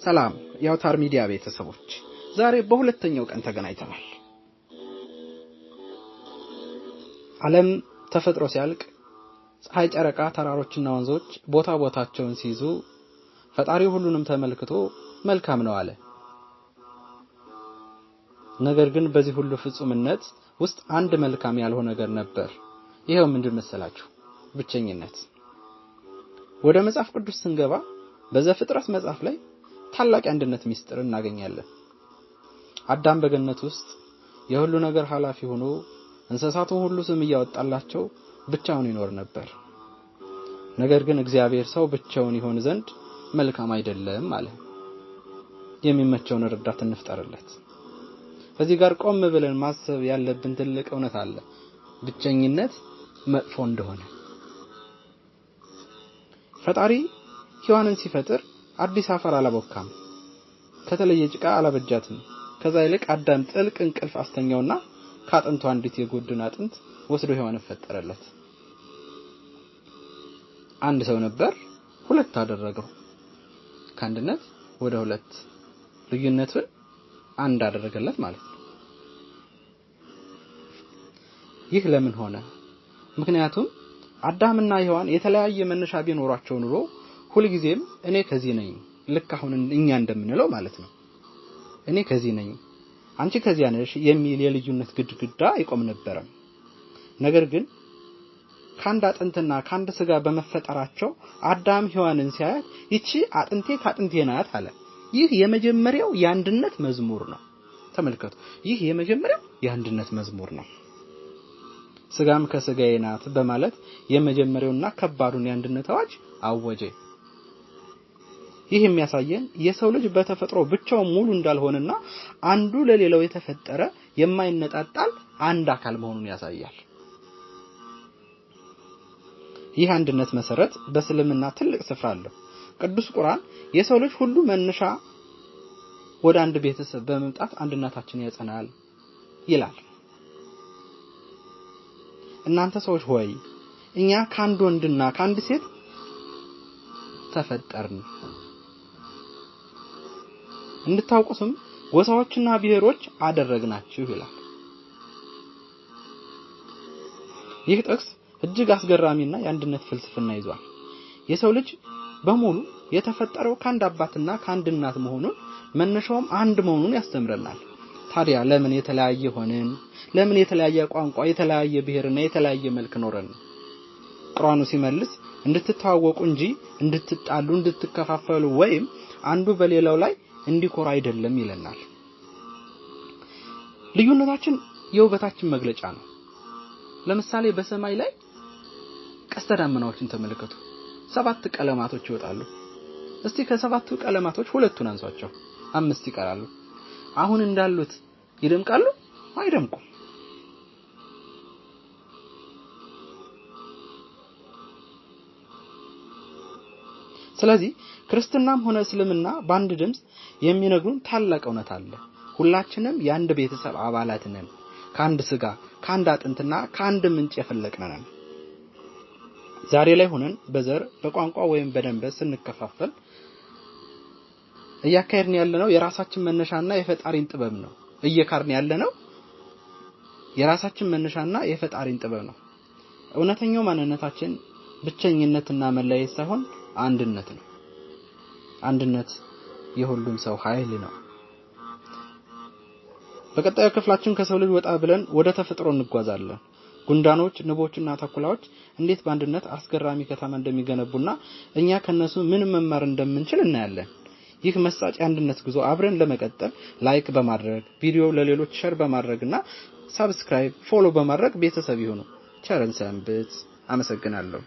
ሰላም የአውታር ሚዲያ ቤተሰቦች፣ ዛሬ በሁለተኛው ቀን ተገናኝተናል። ዓለም ተፈጥሮ ሲያልቅ ፀሐይ፣ ጨረቃ፣ ተራሮችና ወንዞች ቦታቸውን ሲይዙ ፈጣሪው ሁሉንም ተመልክቶ መልካም ነው አለ። ነገር ግን በዚህ ሁሉ ፍጹምነት ውስጥ አንድ መልካም ያልሆነ ነገር ነበር። ይሄው ምንድን መሰላችሁ? ብቸኝነት። ወደ መጽሐፍ ቅዱስ ስንገባ በዘፍጥረት መጽሐፍ ላይ ታላቅ አንድነት ሚስጥር እናገኛለን። አዳም በገነት ውስጥ የሁሉ ነገር ኃላፊ ሆኖ እንስሳቱ ሁሉ ስም ያወጣላቸው ብቻውን ይኖር ነበር። ነገር ግን እግዚአብሔር ሰው ብቻውን ይሆን ዘንድ መልካም አይደለም አለ። የሚመቸውን ረዳት እንፍጠርለት። እዚህ ጋር ቆም ብለን ማሰብ ያለብን ትልቅ እውነት አለ። ብቸኝነት መጥፎ እንደሆነ ፈጣሪ ሔዋንን ሲፈጥር አዲስ አፈር አላቦካም፣ ከተለየ ጭቃ አላበጃትም። ከዛ ይልቅ አዳም ጥልቅ እንቅልፍ አስተኛውና ካጥንቱ አንዲት የጎድን አጥንት ወስዶ ሔዋንን ፈጠረለት። አንድ ሰው ነበር፣ ሁለት አደረገው። ከአንድነት ወደ ሁለት ልዩነትን አንድ አደረገለት ማለት ነው። ይህ ለምን ሆነ? ምክንያቱም አዳምና ሔዋን የተለያየ መነሻ ቢኖራቸው ኑሮ ሁልጊዜም እኔ ከዚህ ነኝ፣ ልክ አሁን እኛ እንደምንለው ማለት ነው። እኔ ከዚህ ነኝ፣ አንቺ ከዚያ ነሽ የሚል የልዩነት ግድግዳ አይቆም ነበር። ነገር ግን ካንድ አጥንትና ካንድ ስጋ በመፈጠራቸው አዳም ሔዋንን ሲያያት ይቺ አጥንቴ ካጥንቴ ናት አለ። ይህ የመጀመሪያው የአንድነት መዝሙር ነው። ተመልከቱ፣ ይህ የመጀመሪያው የአንድነት መዝሙር ነው። ስጋም ከስጋዬ ናት በማለት የመጀመሪያውና ከባዱን የአንድነት አዋጅ አወጀ። ይህ የሚያሳየን የሰው ልጅ በተፈጥሮ ብቻው ሙሉ እንዳልሆነና አንዱ ለሌላው የተፈጠረ የማይነጣጣል አንድ አካል መሆኑን ያሳያል። ይህ አንድነት መሰረት በእስልምና ትልቅ ስፍራ አለው። ቅዱስ ቁርአን የሰው ልጅ ሁሉ መነሻ ወደ አንድ ቤተሰብ በመምጣት አንድነታችን ያጸናል ይላል። እናንተ ሰዎች ሆይ እኛ ካንድ ወንድና ካንድ ሴት ተፈጠርን፣ እንድታውቁትም ጎሳዎችና ብሔሮች አደረግናችሁ ይላል። ይህ ጥቅስ እጅግ አስገራሚና የአንድነት ፍልስፍና ይዟል። የሰው ልጅ በሙሉ የተፈጠረው ካንድ አባትና ካንድ እናት መሆኑን መነሻውም አንድ መሆኑን ያስተምረናል። ታዲያ ለምን የተለያየ ሆነን? ለምን የተለያየ ቋንቋ፣ የተለያየ ብሔርና የተለያየ መልክ ኖረን? ቁርአኑ ሲመልስ እንድትተዋወቁ እንጂ እንድትጣሉ፣ እንድትከፋፈሉ ወይም አንዱ በሌላው ላይ እንዲኮራ አይደለም ይለናል። ልዩነታችን የውበታችን መግለጫ ነው። ለምሳሌ በሰማይ ላይ ቀስተ ደመናዎችን ተመልከቱ። 7 ቀለማቶች ይወጣሉ። እስቲ ከ7ቱ ቀለማቶች ሁለቱን አንሷቸው፣ 5 ይቀራሉ። አሁን እንዳሉት ይደምቃሉ? አይደምቁም። ስለዚህ ክርስትናም ሆነ እስልምና በአንድ ድምጽ የሚነግሩን ታላቅ እውነት አለ። ሁላችንም የአንድ ቤተሰብ አባላት ነን። ካንድ ስጋ፣ ካንድ አጥንትና ካንድ ምንጭ የፈለቅን ነን። ዛሬ ላይ ሆነን በዘር፣ በቋንቋ ወይም በደንብ ስንከፋፈል እያካሄድን ያለነው የራሳችን መነሻና የፈጣሪን ጥበብ ነው። እየካርን ያለነው የራሳችን መነሻና የፈጣሪን ጥበብ ነው። እውነተኛው ማንነታችን ብቸኝነትና መለያየት ሳይሆን አንድነት ነው። አንድነት የሁሉም ሰው ኃይል ነው። በቀጣዩ ክፍላችን ከሰው ልጅ ወጣ ብለን ወደ ተፈጥሮ እንጓዛለን። ጉንዳኖች፣ ንቦችና ተኩላዎች እንዴት በአንድነት አስገራሚ ከተማ እንደሚገነቡና እኛ ከነሱ ምን መማር እንደምንችል እናያለን። ይህ መሳጭ አንድነት ጉዞ አብረን ለመቀጠል ላይክ በማድረግ ቪዲዮ ለሌሎች ሼር በማድረግና ሰብስክራይብ፣ ፎሎ በማድረግ ቤተሰብ ይሁኑ። ቸርን ሰንብት። አመሰግናለሁ።